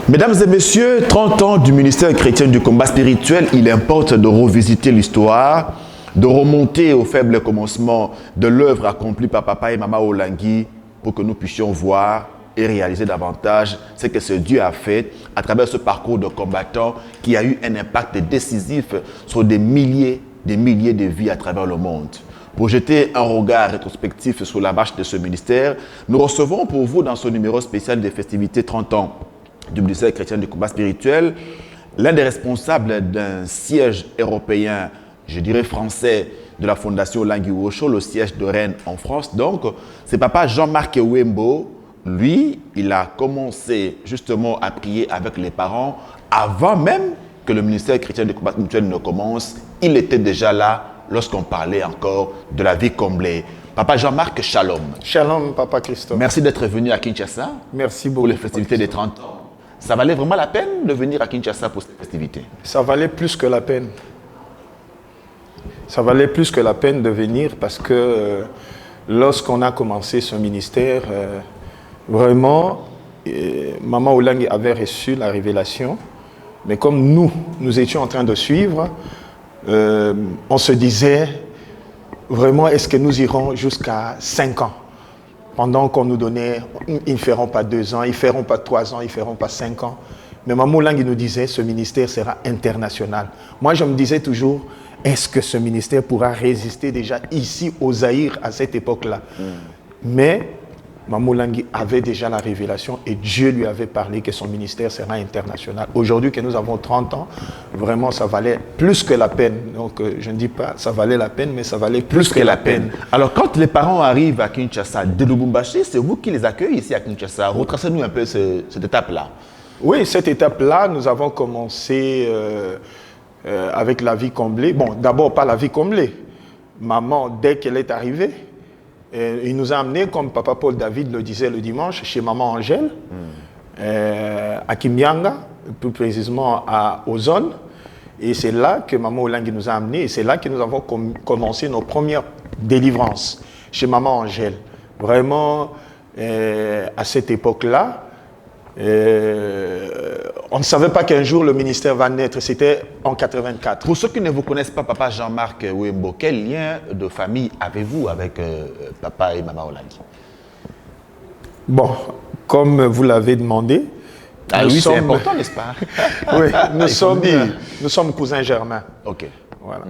Mesdames et messieurs, 30 ans du ministère chrétien du combat spirituel, il importe de revisiter l'histoire, de remonter au faible commencement de l'œuvre accomplie par Papa et Maman Olangi pour que nous puissions voir et réaliser davantage ce que ce Dieu a fait à travers ce parcours de combattant qui a eu un impact décisif sur des milliers de vies à travers le monde. Pour jeter un regard rétrospectif sur la marche de ce ministère, nous recevons pour vous dans ce numéro spécial des festivités 30 ans du ministère chrétien du combat spirituel, l'un des responsables d'un siège européen, je dirais français, de la Fondation Olangi Osho, le siège de Rennes en France. Donc, c'est Papa Jean-Marc Wembo. Lui, il a commencé justement à prier avec les parents avant même que le ministère chrétien du combat spirituel ne commence. Il était déjà là lorsqu'on parlait encore de la vie comblée. Papa Jean-Marc, shalom. Shalom, Papa Christophe. Merci d'être venu à Kinshasa. Merci beaucoup. Pour les festivités des 30 ans. Ça valait vraiment la peine de venir à Kinshasa pour ces festivités? Ça valait plus que la peine. Ça valait plus que la peine de venir parce que lorsqu'on a commencé ce ministère, vraiment, Maman Olangi avait reçu la révélation. Mais comme nous étions en train de suivre, on se disait, vraiment, est-ce que nous irons jusqu'à 5 ans? Pendant qu'on nous donnait, ils ne feront pas 2 ans, ils ne feront pas 3 ans, ils ne feront pas 5 ans. Mais Maman Olangi nous disait, ce ministère sera international. Moi, je me disais toujours, est-ce que ce ministère pourra résister déjà ici au Zaïre à cette époque-là? Mais Maman Olangi avait déjà la révélation et Dieu lui avait parlé que son ministère sera international. Aujourd'hui que nous avons 30 ans, vraiment ça valait plus que la peine. Donc je ne dis pas ça valait la peine, mais ça valait plus que la peine. Alors quand les parents arrivent à Kinshasa, de Lubumbashi, c'est vous qui les accueillez ici à Kinshasa. Retracez-nous un peu cette étape-là. Oui, cette étape-là, nous avons commencé avec la vie comblée. Bon, d'abord pas la vie comblée. Maman, dès qu'elle est arrivée, il nous a amenés, comme Papa Paul David le disait le dimanche, chez Maman Angèle, à Kimyanga, plus précisément à Ozone. Et c'est là que Maman Olangi nous a amenés et c'est là que nous avons commencé nos premières délivrances chez Maman Angèle. Vraiment, à cette époque-là, on ne savait pas qu'un jour le ministère va naître, c'était en 84. Pour ceux qui ne vous connaissent pas, Papa Jean-Marc Wembo, quel lien de famille avez-vous avec Papa et Maman Olangi? Bon, comme vous l'avez demandé, oui, c'est important, n'est-ce pas? Oui, nous sommes cousins germains. Ok. Voilà.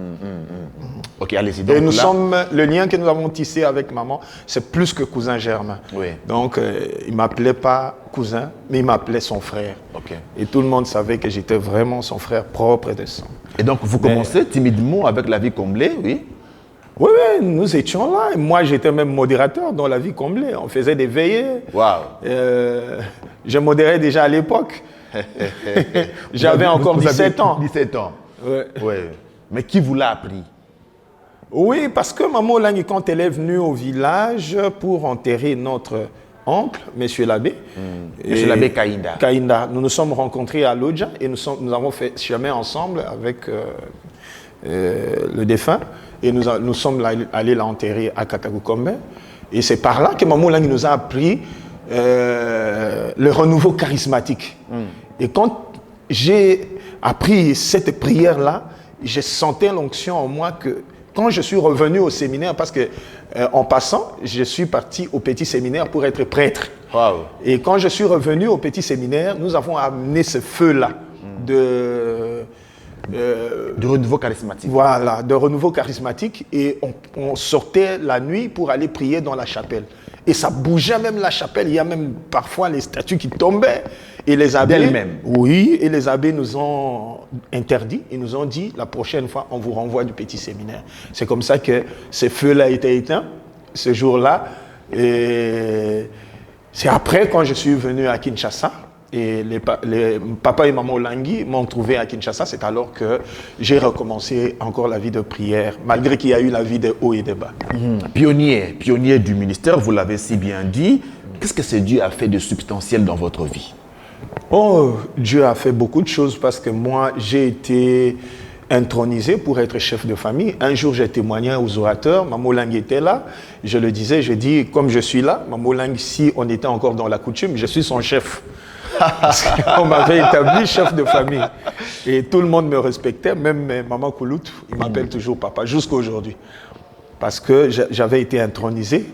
Ok, allez-y. Et nous sommes, le lien que nous avons tissé avec maman, c'est plus que cousin germain. Oui. Donc, il ne m'appelait pas cousin, mais il m'appelait son frère. Ok. Et tout le monde savait que j'étais vraiment son frère propre de sang. Et donc, vous commencez timidement avec la vie comblée, oui? Oui, oui, nous étions là. Et moi, j'étais même modérateur dans la vie comblée. On faisait des veillées. Waouh. Je modérais déjà à l'époque. J'avais encore 17 ans. 17 ans. Ouais. Ouais. Mais qui vous l'a appris? Oui, parce que Maman Olangi, quand elle est venue au village pour enterrer notre oncle, Monsieur l'abbé. Monsieur l'abbé Kaïnda. Kaïnda. Nous nous sommes rencontrés à Lodja et nous avons fait chemin ensemble avec le défunt. Et nous sommes allés l'enterrer à Katakukombe. Et c'est par là que Maman Olangi nous a appris le renouveau charismatique. Et quand j'ai appris cette prière-là, je sentais l'onction en moi que quand je suis revenu au séminaire, parce que en passant, je suis parti au petit séminaire pour être prêtre. Wow. Et quand je suis revenu au petit séminaire, nous avons amené ce feu-là de renouveau charismatique. Voilà, de renouveau charismatique. Et on sortait la nuit pour aller prier dans la chapelle. Et ça bougeait même la chapelle. Il y a même parfois les statues qui tombaient. Et les abbés, d'elles-mêmes. Oui, et les abbés nous ont interdit. Ils nous ont dit, la prochaine fois, on vous renvoie du petit séminaire. C'est comme ça que ce feu-là a été éteint, ce jour-là. Et c'est après, quand je suis venu à Kinshasa, et les papa et maman Olangi m'ont trouvé à Kinshasa, c'est alors que j'ai recommencé encore la vie de prière, malgré qu'il y a eu la vie de hauts et de bas. Pionnier du ministère, vous l'avez si bien dit. Qu'est-ce que ce Dieu a fait de substantiel dans votre vie? Oh, Dieu a fait beaucoup de choses parce que moi, j'ai été intronisé pour être chef de famille. Un jour, j'ai témoigné aux orateurs, Maman Olangi était là, je le disais, je dis, comme je suis là, Maman Olangi, si on était encore dans la coutume, je suis son chef. On m'avait établi chef de famille. Et tout le monde me respectait, même maman Koulout, il m'appelle toujours papa, jusqu'à aujourd'hui. Parce que j'avais été intronisé.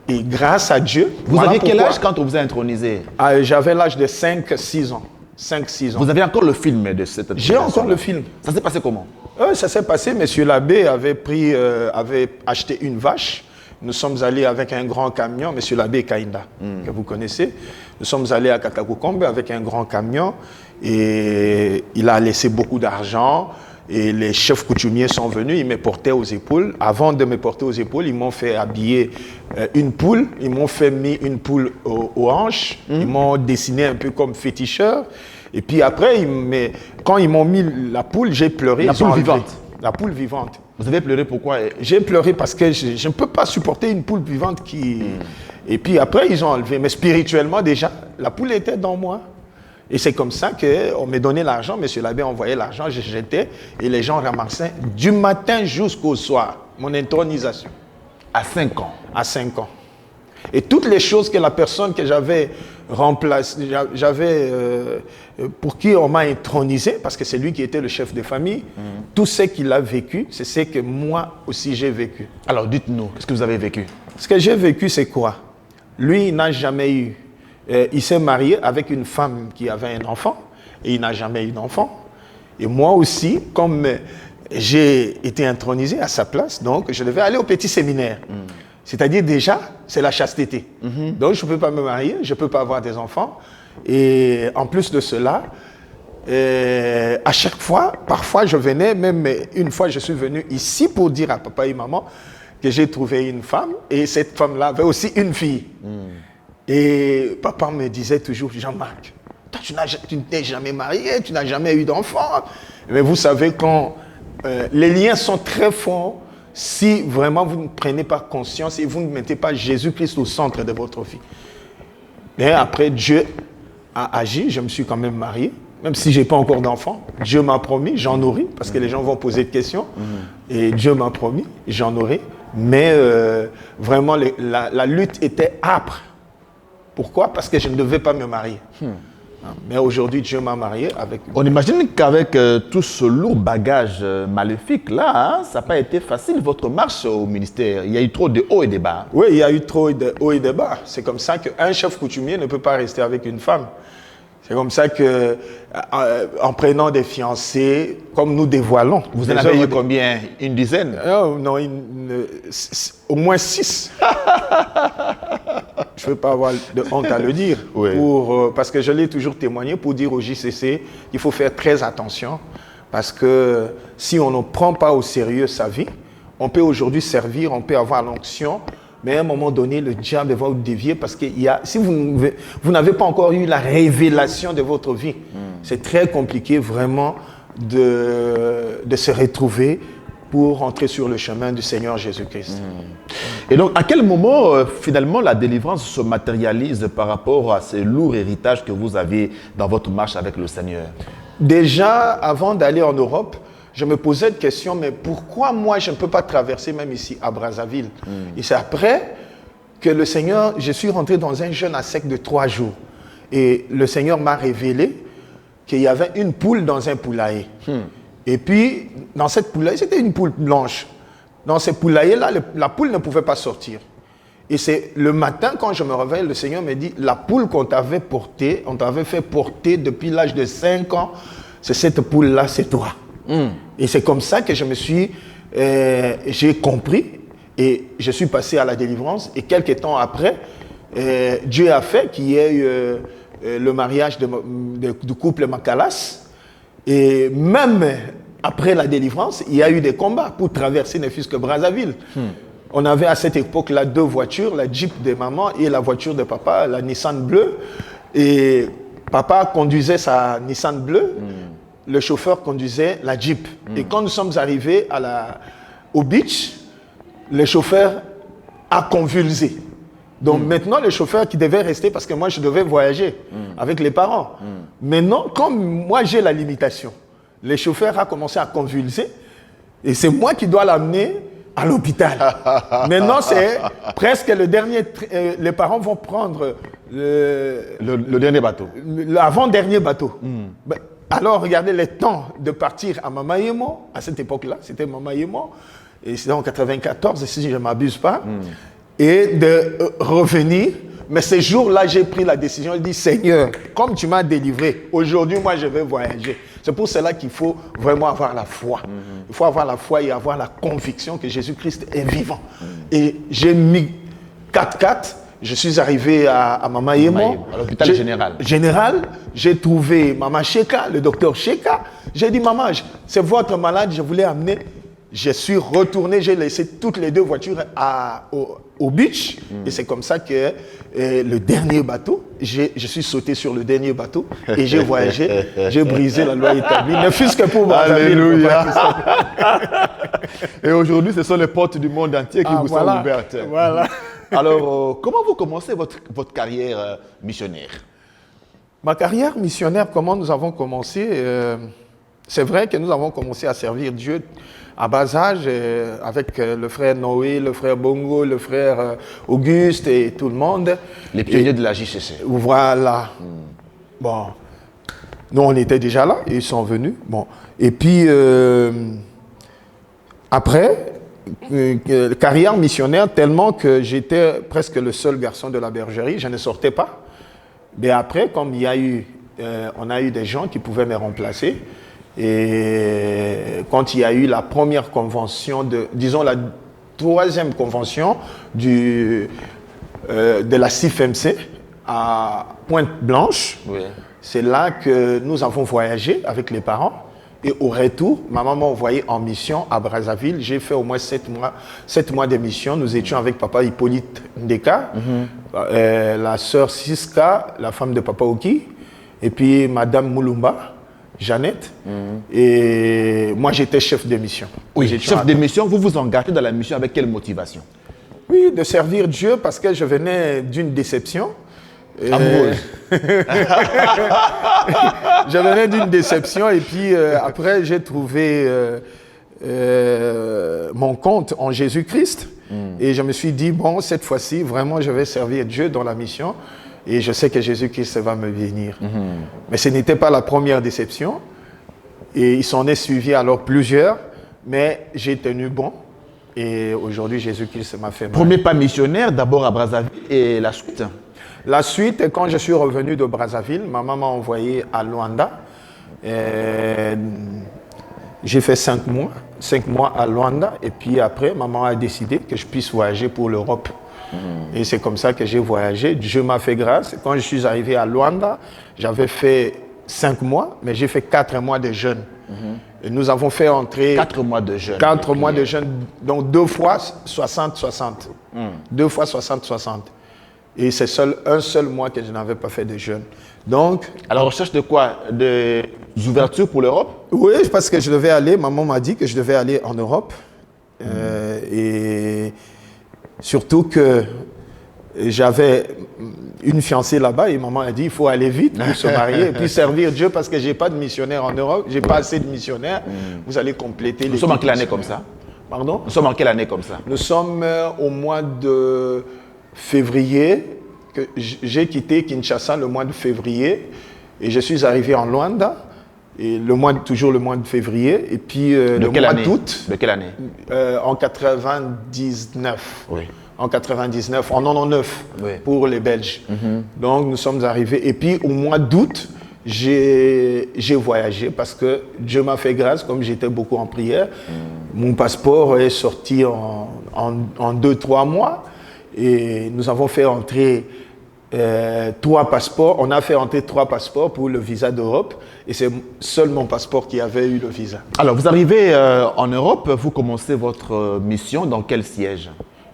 Et grâce à Dieu... Vous aviez quel âge quand on vous a intronisé? J'avais l'âge de 5-6 ans. 5-6 ans. Vous avez encore le film de cette intronisation? J'ai encore le film. Ça s'est passé comment? Ça s'est passé, monsieur l'abbé avait acheté une vache. Nous sommes allés avec un grand camion, monsieur l'abbé Kainda, que vous connaissez. Nous sommes allés à Katakokombe avec un grand camion et il a laissé beaucoup d'argent. Et les chefs coutumiers sont venus, ils me portaient aux épaules. Avant de me porter aux épaules, ils m'ont fait habiller une poule. Ils m'ont fait mettre une poule aux hanches. Ils m'ont dessiné un peu comme féticheur. Et puis après, quand ils m'ont mis la poule, j'ai pleuré. La poule vivante? La poule vivante. Vous avez pleuré pourquoi? J'ai pleuré parce que je ne peux pas supporter une poule vivante qui... Et puis après, ils ont enlevé. Mais spirituellement, déjà, la poule était dans moi. Et c'est comme ça qu'on m'a donné l'argent. Monsieur l'abbé envoyait l'argent, je jetais et les gens ramassaient du matin jusqu'au soir. Mon intronisation. À 5 ans? À 5 ans. Et toutes les choses que la personne que j'avais remplacée, pour qui on m'a intronisé, parce que c'est lui qui était le chef de famille, tout ce qu'il a vécu, c'est ce que moi aussi j'ai vécu. Alors dites-nous, qu'est-ce que vous avez vécu? Ce que j'ai vécu, c'est quoi? Lui, il n'a jamais eu... il s'est marié avec une femme qui avait un enfant et il n'a jamais eu d'enfant. Et moi aussi, comme j'ai été intronisé à sa place, donc je devais aller au petit séminaire. C'est-à-dire déjà, c'est la chasteté. Donc je ne peux pas me marier, je ne peux pas avoir des enfants. Et en plus de cela, à chaque fois, parfois je venais, même une fois je suis venu ici pour dire à papa et maman que j'ai trouvé une femme et cette femme-là avait aussi une fille. Et papa me disait toujours, Jean-Marc, toi, tu ne t'es jamais marié, tu n'as jamais eu d'enfant. Mais vous savez, quand les liens sont très forts, si vraiment vous ne prenez pas conscience et vous ne mettez pas Jésus-Christ au centre de votre vie. Mais après, Dieu a agi, je me suis quand même marié, même si je n'ai pas encore d'enfant. Dieu m'a promis, j'en aurai, parce que les gens vont poser des questions. Et Dieu m'a promis, j'en aurai. Mais vraiment, la lutte était âpre. Pourquoi? Parce que je ne devais pas me marier. Mais aujourd'hui, Dieu m'a marié avec... On imagine qu'avec tout ce lourd bagage maléfique là, ça n'a pas été facile votre marche au ministère. Il y a eu trop de hauts et de bas. Oui, il y a eu trop de hauts et de bas. C'est comme ça qu'un chef coutumier ne peut pas rester avec une femme. C'est comme ça que, en prenant des fiancés, comme nous dévoilons... Vous en avez eu combien? Une dizaine? Non, au moins 6. Je ne veux pas avoir de honte à le dire, oui. Parce que je l'ai toujours témoigné pour dire au JCC qu'il faut faire très attention, parce que si on ne prend pas au sérieux sa vie, on peut aujourd'hui servir, on peut avoir l'onction, mais à un moment donné, le diable va vous dévier, parce que si vous n'avez pas encore eu la révélation de votre vie, c'est très compliqué vraiment de se retrouver pour entrer sur le chemin du Seigneur Jésus-Christ. Et donc, à quel moment, finalement, la délivrance se matérialise par rapport à ces lourds héritages que vous aviez dans votre marche avec le Seigneur? Déjà, avant d'aller en Europe, je me posais une question, mais pourquoi moi, je ne peux pas traverser même ici, à Brazzaville? Et c'est après que le Seigneur, je suis rentré dans un jeûne à sec de 3 jours. Et le Seigneur m'a révélé qu'il y avait une poule dans un poulailler. Et puis, dans cette poulailler, c'était une poule blanche. Dans ces poulaillers-là, la poule ne pouvait pas sortir. Et c'est le matin, quand je me réveille, le Seigneur me dit, la poule qu'on t'avait portée, on t'avait fait porter depuis l'âge de 5 ans, c'est cette poule-là, c'est toi. Et c'est comme ça que j'ai compris et je suis passé à la délivrance. Et quelques temps après, Dieu a fait qu'il y ait eu le mariage du couple Makalas. Et même après la délivrance, il y a eu des combats pour traverser ne fût-ce que Brazzaville. On avait à cette époque-là 2 voitures, la Jeep de maman et la voiture de papa, la Nissan bleue. Et papa conduisait sa Nissan bleue, le chauffeur conduisait la Jeep. Et quand nous sommes arrivés au beach, le chauffeur a convulsé. Donc maintenant, le chauffeur qui devait rester, parce que moi je devais voyager avec les parents. Maintenant, comme moi j'ai la limitation, le chauffeur a commencé à convulser et c'est moi qui dois l'amener à l'hôpital. Maintenant, c'est presque le dernier... les parents vont prendre Le dernier bateau. L'avant-dernier bateau. Ben, alors, regardez les temps de partir à Mamaïemo. À cette époque-là, c'était Mamaïemo. Et c'était en 94, si je ne m'abuse pas. Et de revenir. Mais ces jours-là, j'ai pris la décision. Je dis, Seigneur, comme tu m'as délivré, aujourd'hui, moi, je vais voyager. C'est pour cela qu'il faut vraiment avoir la foi. Il faut avoir la foi et avoir la conviction que Jésus-Christ est vivant. Et j'ai mis 4x4. Je suis arrivé à Mamaïemo. À l'hôpital général. J'ai trouvé Maman Cheka, le docteur Cheka. J'ai dit, maman, c'est votre malade, je voulais amener. Je suis retourné, j'ai laissé toutes les deux voitures au beach. Et c'est comme ça que le dernier bateau, je suis sauté sur le dernier bateau et j'ai voyagé. J'ai brisé la loi établie, ne fût-ce que pour Alléluia. Et aujourd'hui, ce sont les portes du monde entier qui vous sont ouvertes. Voilà. Alors, comment vous commencez votre carrière missionnaire? Ma carrière missionnaire, comment nous avons commencé c'est vrai que nous avons commencé à servir Dieu à bas âge avec le frère Noé, le frère Bongo, le frère Auguste et tout le monde. Les pionniers de la JCC. Voilà. Bon, nous on était déjà là et ils sont venus. Bon, et puis après, carrière missionnaire tellement que j'étais presque le seul garçon de la bergerie, je ne sortais pas. Mais après, comme il y a eu, on a eu des gens qui pouvaient me remplacer. Et quand il y a eu la première convention, disons la troisième convention de la CIFMC à Pointe-Blanche, c'est là que nous avons voyagé avec les parents. Et au retour, ma maman m'a envoyé en mission à Brazzaville. J'ai fait au moins 7 mois de mission. Nous étions avec papa Hippolyte Ndeka, la sœur Siska, la femme de papa Oki, et puis madame Moulumba. Jeannette, et moi j'étais chef de mission. Oui, chef de mission, vous vous engagez dans la mission avec quelle motivation? Oui, de servir Dieu parce que je venais d'une déception. Amoureuse. Je venais d'une déception et puis après j'ai trouvé mon compte en Jésus-Christ et je me suis dit, bon, cette fois-ci, vraiment je vais servir Dieu dans la mission. Et je sais que Jésus-Christ va me bénir. Mais ce n'était pas la première déception. Et il s'en est suivi alors plusieurs. Mais j'ai tenu bon. Et aujourd'hui, Jésus-Christ m'a fait mal. Premier pas missionnaire, d'abord à Brazzaville et la suite? La suite, quand je suis revenu de Brazzaville, ma maman m'a envoyé à Luanda. J'ai fait 5 mois à Luanda. Et puis après, maman a décidé que je puisse voyager pour l'Europe. Et c'est comme ça que j'ai voyagé. Dieu m'a fait grâce. Quand je suis arrivé à Luanda, j'avais fait 5 mois, mais j'ai fait 4 mois de jeûne. Et nous avons fait entrer... 4 mois de jeûne. 4 mois de jeûne, donc 2 fois 60-60. 2 fois 60-60. Et c'est un seul mois que je n'avais pas fait de jeûne. Donc... À la recherche de quoi? Des ouvertures pour l'Europe? Oui, parce que je devais aller, maman m'a dit que je devais aller en Europe. Et... Surtout que j'avais une fiancée là-bas et maman a dit il faut aller vite pour se marier et puis servir Dieu parce que je n'ai pas de missionnaire en Europe, je n'ai pas assez de missionnaires. Vous allez compléter. Nous sommes en quelle année comme ça? Pardon? Nous sommes en quelle année comme ça? Nous sommes au mois de février. Que j'ai quitté Kinshasa le mois de février et je suis arrivé en Luanda. Et toujours le mois de février, et puis le mois d'août. De quelle année? En 99. Oui. En 99, en 99 pour les Belges. Donc nous sommes arrivés. Et puis au mois d'août, j'ai voyagé parce que Dieu m'a fait grâce, comme j'étais beaucoup en prière. Mon passeport est sorti en 2-3 mois. Et nous avons fait entrer 3 passeports. On a fait entrer 3 passeports pour le visa d'Europe. Et c'est seul mon passeport qui avait eu le visa. Alors, vous arrivez en Europe, vous commencez votre mission dans quel siège?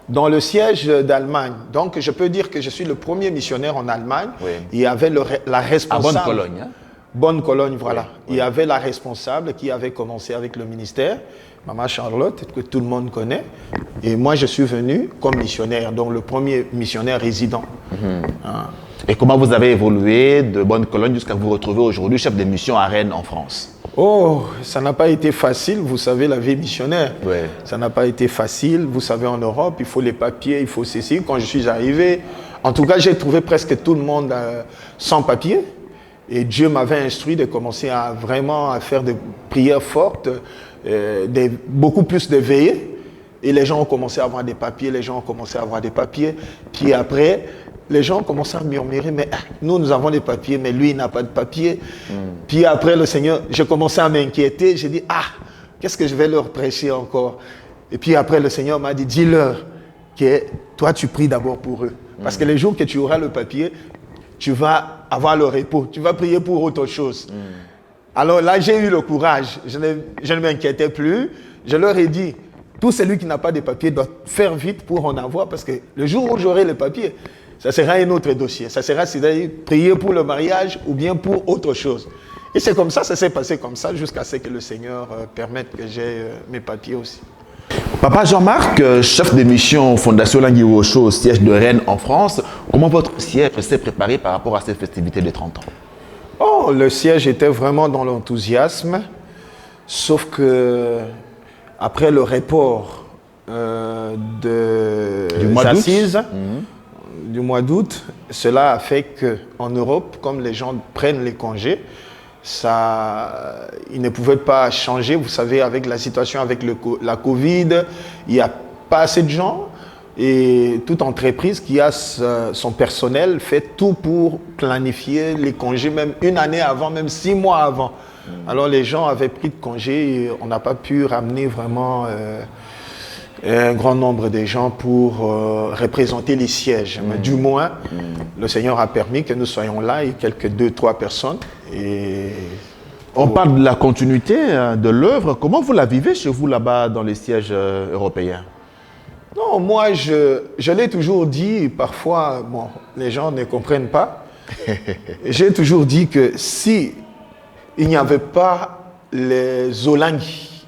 Dans le siège d'Allemagne. Donc, je peux dire que je suis le premier missionnaire en Allemagne. Il y avait la responsable. À Bonne-Cologne. Hein? Bonne-Cologne, voilà. Il y avait la responsable qui avait commencé avec le ministère, Maman Charlotte, que tout le monde connaît. Et moi, je suis venu comme missionnaire, donc le premier missionnaire résident. Et comment vous avez évolué de Bonne-Cologne jusqu'à vous retrouver aujourd'hui chef de mission à Rennes en France? Oh, ça n'a pas été facile, vous savez, la vie missionnaire. Ça n'a pas été facile, vous savez, en Europe, il faut les papiers, il faut ceci. Quand je suis arrivé En tout cas, j'ai trouvé presque tout le monde sans papier. Et Dieu m'avait instruit de commencer à vraiment faire des prières fortes, beaucoup plus de veillées. Et les gens ont commencé à avoir des papiers, Puis après, les gens ont commencé à murmurer, mais nous avons des papiers, mais lui, il n'a pas de papiers. Puis après, le Seigneur, j'ai commencé à m'inquiéter. J'ai dit, qu'est-ce que je vais leur prêcher encore? Et puis après, le Seigneur m'a dit, dis-leur que toi, tu pries d'abord pour eux. Parce que les jours que tu auras le papier, tu vas avoir le repos. Tu vas prier pour autre chose. Alors là, j'ai eu le courage. Je ne m'inquiétais plus. Je leur ai dit, tout celui qui n'a pas de papier doit faire vite pour en avoir, parce que le jour où j'aurai le papier, ça sera un autre dossier. Ça sera, c'est-à-dire, prier pour le mariage ou bien pour autre chose. Et c'est comme ça s'est passé comme ça, jusqu'à ce que le Seigneur permette que j'ai mes papiers aussi. Papa Jean-Marc, chef de mission Fondation Olangi Osho au siège de Rennes en France, comment votre siège s'est préparé par rapport à ces festivités de 30 ans? Le siège était vraiment dans l'enthousiasme, sauf que après le report des assises du mois d'août, cela a fait qu'en Europe, comme les gens prennent les congés, ils ne pouvaient pas changer. Vous savez, avec la situation avec la Covid, il n'y a pas assez de gens. Et toute entreprise qui a son personnel fait tout pour planifier les congés, même une année avant, même 6 mois avant. Alors les gens avaient pris de congés et on n'a pas pu ramener vraiment un grand nombre de gens pour représenter les sièges. Mais du moins, le Seigneur a permis que nous soyons là et quelques 2-3 personnes. On parle de la continuité de l'œuvre. Comment vous la vivez chez vous là-bas dans les sièges européens? Non, moi, je l'ai toujours dit, parfois, les gens ne comprennent pas. J'ai toujours dit que si il n'y avait pas les Olangi,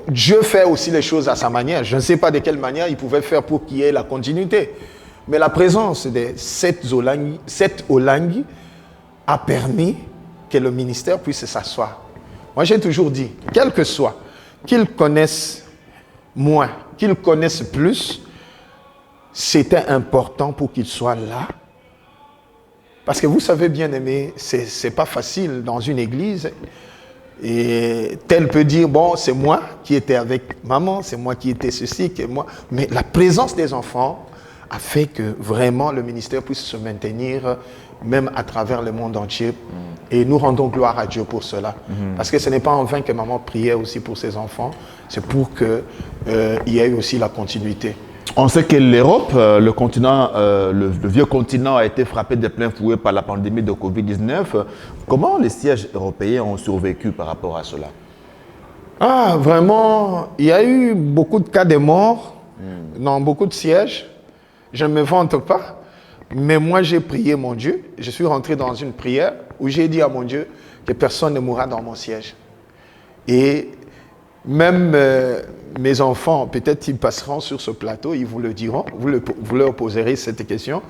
Dieu fait aussi les choses à sa manière. Je ne sais pas de quelle manière il pouvait faire pour qu'il y ait la continuité. Mais la présence de 7 Olangi a permis que le ministère puisse s'asseoir. Moi, j'ai toujours dit, quel que soit, qu'ils connaissent moins, qu'ils connaissent plus, c'était important pour qu'ils soient là. Parce que vous savez, bien aimé, c'est pas facile dans une église. Et tel peut dire, c'est moi qui étais avec maman, c'est moi qui étais ceci, que moi. Mais la présence des enfants a fait que vraiment le ministère puisse se maintenir même à travers le monde entier. Et nous rendons gloire à Dieu pour cela. Parce que ce n'est pas en vain que maman priait aussi pour ses enfants. C'est pour qu'il y ait aussi la continuité. On sait que l'Europe, le continent, le vieux continent a été frappé de plein fouet par la pandémie de Covid-19. Comment les sièges européens ont survécu par rapport à cela? Vraiment, il y a eu beaucoup de cas de mort dans beaucoup de sièges. Je ne me vante pas, mais moi j'ai prié mon Dieu. Je suis rentré dans une prière où j'ai dit à mon Dieu que personne ne mourra dans mon siège. Et même mes enfants, peut-être ils passeront sur ce plateau, ils vous le diront, vous leur poserez cette question.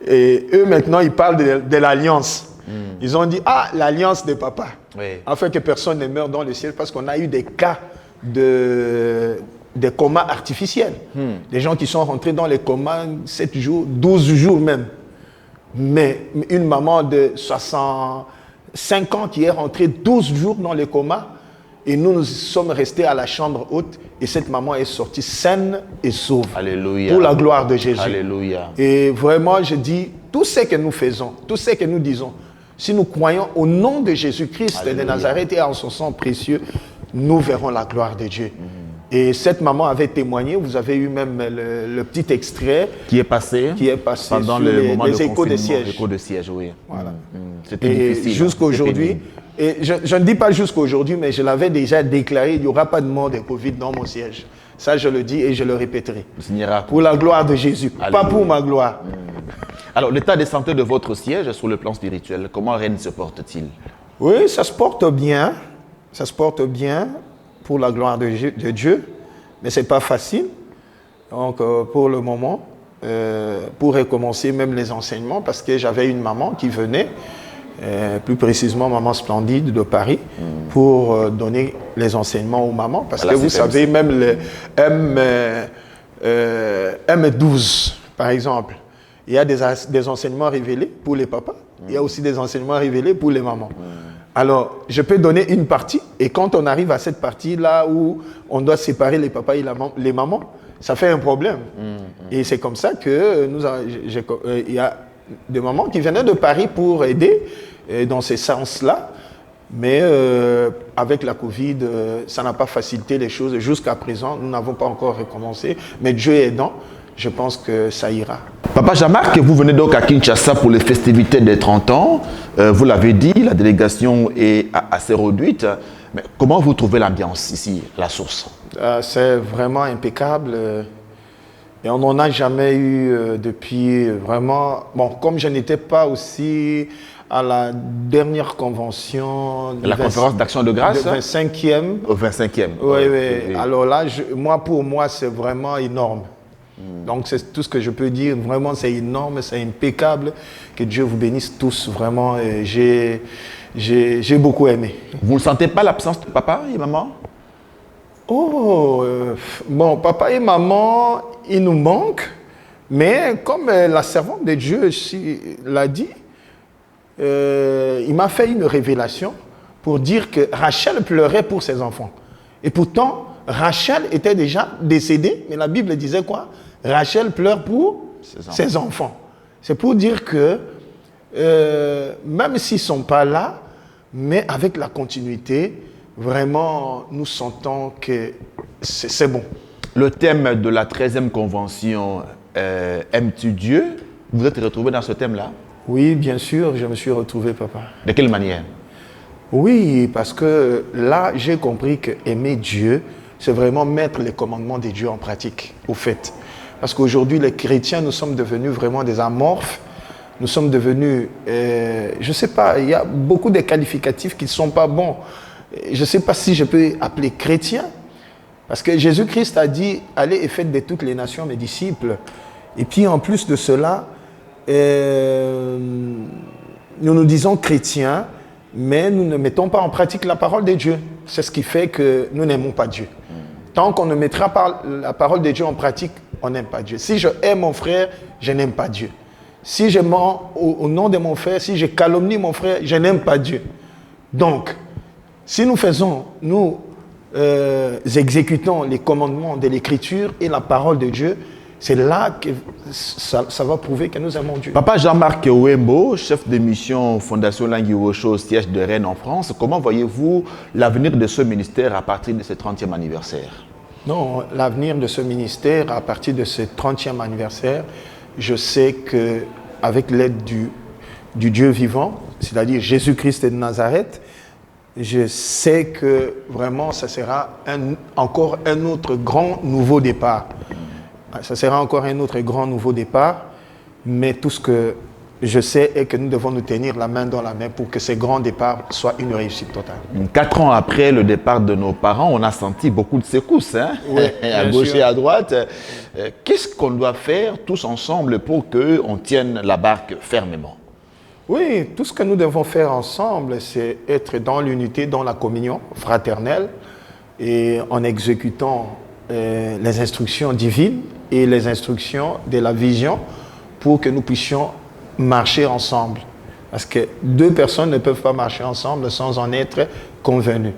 Et eux maintenant, ils parlent de l'alliance. Ils ont dit, l'alliance de papa. Oui. Afin que personne ne meure dans le ciel, parce qu'on a eu des cas de comas artificiels. Des gens qui sont rentrés dans les comas 7 jours, 12 jours même. Mais une maman de 65 ans qui est rentrée 12 jours dans le coma, et nous sommes restés à la chambre haute, et cette maman est sortie saine et sauve. Alléluia. Pour la gloire de Jésus. Alléluia. Et vraiment, je dis, tout ce que nous faisons, tout ce que nous disons, si nous croyons au nom de Jésus-Christ de Nazareth et en son sang précieux, nous verrons la gloire de Dieu. Et cette maman avait témoigné, vous avez eu même le petit extrait qui est passé pendant le moment de échos de siège. Les échos de siège, oui. Voilà. C'était difficile. Jusqu'aujourd'hui, et je ne dis pas jusqu'aujourd'hui, mais je l'avais déjà déclaré, il n'y aura pas de mort de Covid dans mon siège. Ça, je le dis et je le répéterai. Pour la gloire de Jésus, pas pour ma gloire. Alors, l'état de santé de votre siège sur le plan spirituel, comment Rennes se porte-t-il? Oui, ça se porte bien. Ça se porte bien pour la gloire de Dieu, mais ce n'est pas facile. Donc, pour le moment, pour recommencer même les enseignements, parce que j'avais une maman qui venait, plus précisément Maman Splendide de Paris, pour donner les enseignements aux mamans. Parce que vous savez, même le M12, par exemple, il y a des enseignements révélés pour les papas, il y a aussi des enseignements révélés pour les mamans. Alors, je peux donner une partie, et quand on arrive à cette partie-là où on doit séparer les papas et les mamans, ça fait un problème. Et c'est comme ça que il y a des mamans qui venaient de Paris pour aider dans ces sens-là, mais avec la Covid, ça n'a pas facilité les choses. Jusqu'à présent, nous n'avons pas encore recommencé, mais Dieu aidant, je pense que ça ira. Papa Jean-Marc, vous venez donc à Kinshasa pour les festivités des 30 ans. Vous l'avez dit, la délégation est assez réduite. Mais comment vous trouvez l'ambiance ici, la source? C'est vraiment impeccable. Et on n'en a jamais eu depuis vraiment... Bon, comme je n'étais pas aussi à la dernière convention... La conférence d'action de grâce? Le 25e. Au 25e. Oui. Alors là, pour moi, c'est vraiment énorme. Donc, c'est tout ce que je peux dire. Vraiment, c'est énorme, c'est impeccable. Que Dieu vous bénisse tous, vraiment. J'ai beaucoup aimé. Vous ne sentez pas l'absence de papa et maman? Bon, papa et maman, ils nous manquent. Mais comme la servante de Dieu l'a dit, il m'a fait une révélation pour dire que Rachel pleurait pour ses enfants. Et pourtant, Rachel était déjà décédée, mais la Bible disait quoi? Rachel pleure pour ses enfants. C'est pour dire que même s'ils ne sont pas là, mais avec la continuité, vraiment, nous sentons que c'est bon. Le thème de la 13e convention, aimes-tu Dieu? Vous êtes retrouvé dans ce thème-là? Oui, bien sûr, je me suis retrouvé, papa. De quelle manière? Oui, parce que là, j'ai compris que aimer Dieu, c'est vraiment mettre les commandements de Dieu en pratique, au fait. Parce qu'aujourd'hui, les chrétiens, nous sommes devenus vraiment des amorphes. Nous sommes devenus, je ne sais pas, il y a beaucoup de qualificatifs qui ne sont pas bons. Je ne sais pas si je peux appeler chrétien. Parce que Jésus-Christ a dit, allez et faites de toutes les nations mes disciples. Et puis en plus de cela, nous nous disons chrétiens, mais nous ne mettons pas en pratique la parole de Dieu. C'est ce qui fait que nous n'aimons pas Dieu. Tant qu'on ne mettra pas la parole de Dieu en pratique, on n'aime pas Dieu. Si je hais mon frère, je n'aime pas Dieu. Si je mens au nom de mon frère, si je calomnie mon frère, je n'aime pas Dieu. Donc, si nous exécutons les commandements de l'Écriture et la parole de Dieu, c'est là que ça va prouver que nous aimons Dieu. Papa Jean-Marc Ouembo, chef de mission Fondation Lingui Osho, siège de Rennes en France, comment voyez-vous l'avenir de ce ministère à partir de ce 30e anniversaire? Non, l'avenir de ce ministère à partir de ce 30e anniversaire, je sais qu'avec l'aide du Dieu vivant, c'est-à-dire Jésus-Christ de Nazareth, je sais que vraiment ça sera encore un autre grand nouveau départ. Ça sera encore un autre grand nouveau départ, mais tout ce que je sais est que nous devons nous tenir la main dans la main pour que ce grand départ soit une réussite totale. 4 ans après le départ de nos parents, on a senti beaucoup de secousses, hein? Oui, à gauche et à droite. Qu'est-ce qu'on doit faire tous ensemble pour qu'on tienne la barque fermement? Oui, tout ce que nous devons faire ensemble, c'est être dans l'unité, dans la communion fraternelle et en exécutant les instructions divines et les instructions de la vision pour que nous puissions marcher ensemble. Parce que 2 personnes ne peuvent pas marcher ensemble sans en être convenues.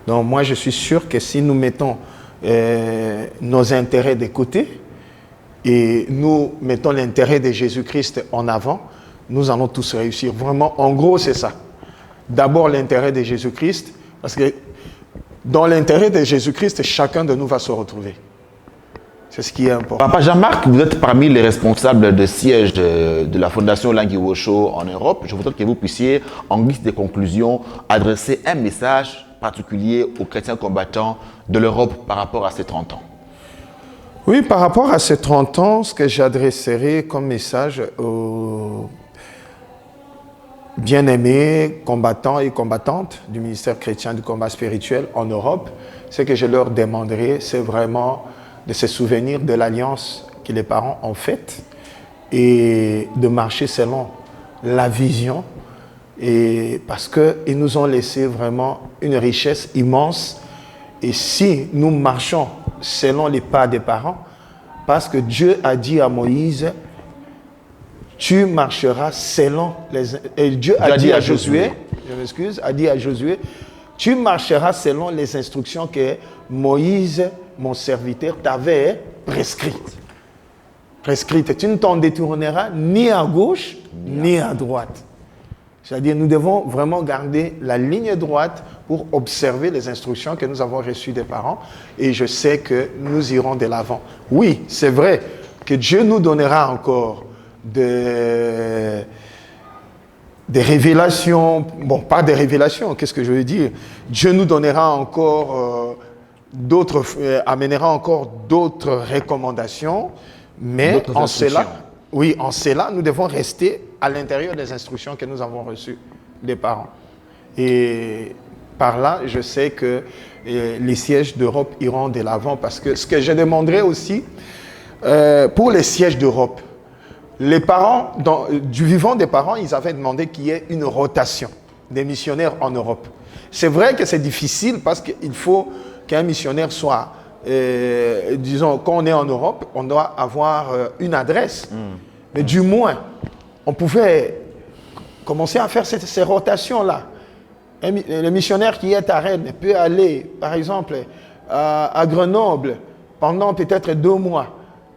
Donc moi, je suis sûr que si nous mettons nos intérêts de côté et nous mettons l'intérêt de Jésus-Christ en avant, nous allons tous réussir. Vraiment, en gros, c'est ça. D'abord, l'intérêt de Jésus-Christ, parce que dans l'intérêt de Jésus-Christ, chacun de nous va se retrouver. C'est ce qui est important. Papa Jean-Marc, vous êtes parmi les responsables de siège de la Fondation Lingui Osho en Europe. Je voudrais que vous puissiez, en guise de conclusion, adresser un message particulier aux chrétiens combattants de l'Europe par rapport à ces 30 ans. Oui, par rapport à ces 30 ans, ce que j'adresserai comme message aux bien-aimés combattants et combattantes du ministère chrétien du combat spirituel en Europe, ce que je leur demanderai, c'est vraiment de se souvenir de l'alliance que les parents ont faite et de marcher selon la vision, et parce qu'ils nous ont laissé vraiment une richesse immense. Et si nous marchons selon les pas des parents, parce que Dieu a dit à Moïse, tu marcheras selon les... Et Dieu a dit à Josué, je m'excuse, a dit à Josué, tu marcheras selon les instructions que Moïse, mon serviteur, t'avait prescrites. Tu ne t'en détourneras ni à gauche, ni à droite. C'est-à-dire, nous devons vraiment garder la ligne droite pour observer les instructions que nous avons reçues des parents. Et je sais que nous irons de l'avant. Oui, c'est vrai que Dieu nous donnera encore des révélations. Bon, pas des révélations, qu'est-ce que je veux dire? Dieu nous donnera encore amènera encore d'autres recommandations. Mais en cela, oui, en cela, nous devons rester à l'intérieur des instructions que nous avons reçues des parents. Et par là, je sais que les sièges d'Europe iront de l'avant parce que ce que je demanderais aussi, pour les sièges d'Europe, les parents, du vivant des parents, ils avaient demandé qu'il y ait une rotation des missionnaires en Europe. C'est vrai que c'est difficile parce qu'il faut qu'un missionnaire soit... disons, quand on est en Europe, on doit avoir une adresse. Mais du moins, on pouvait commencer à faire ces rotations-là. Le missionnaire qui est à Rennes peut aller, par exemple, à Grenoble pendant peut-être 2 mois.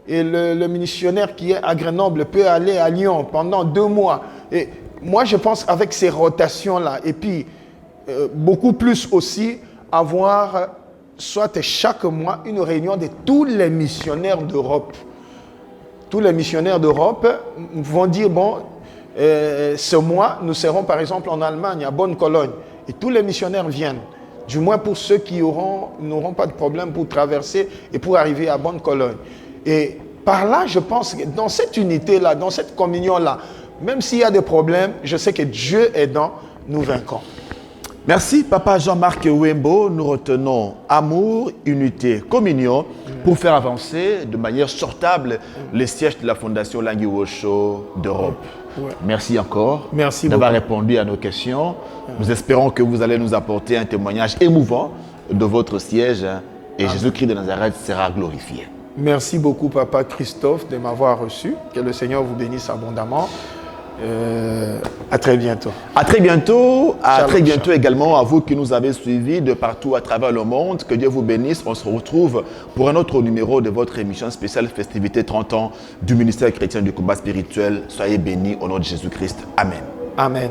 Et le missionnaire qui est à Grenoble peut aller à Lyon pendant 2 mois. Et moi, je pense avec ces rotations-là, et puis beaucoup plus aussi, avoir... soit chaque mois une réunion de tous les missionnaires d'Europe. Tous les missionnaires d'Europe vont dire, bon, ce mois, nous serons par exemple en Allemagne, à Bonne-Cologne. Et tous les missionnaires viennent. Du moins pour ceux qui n'auront pas de problème pour traverser et pour arriver à Bonne-Cologne. Et par là, je pense que dans cette unité-là, dans cette communion-là, même s'il y a des problèmes, je sais que Dieu aidant, nous vaincrons. Merci, Papa Jean-Marc Wembo. Nous retenons amour, unité, communion pour faire avancer de manière sortable les sièges de la Fondation Langui Wosho d'Europe. Ouais. Merci encore d'avoir répondu à nos questions. Nous espérons que vous allez nous apporter un témoignage émouvant de votre siège et Jésus-Christ de Nazareth sera glorifié. Merci beaucoup, Papa Christophe, de m'avoir reçu. Que le Seigneur vous bénisse abondamment. À très bientôt. À très bientôt. À Shalom, très bientôt shalom. également à vous qui nous avez suivis de partout à travers le monde. Que Dieu vous bénisse. On se retrouve pour un autre numéro de votre émission spéciale Festivité 30 ans du ministère chrétien du combat spirituel. Soyez bénis au nom de Jésus-Christ. Amen. Amen.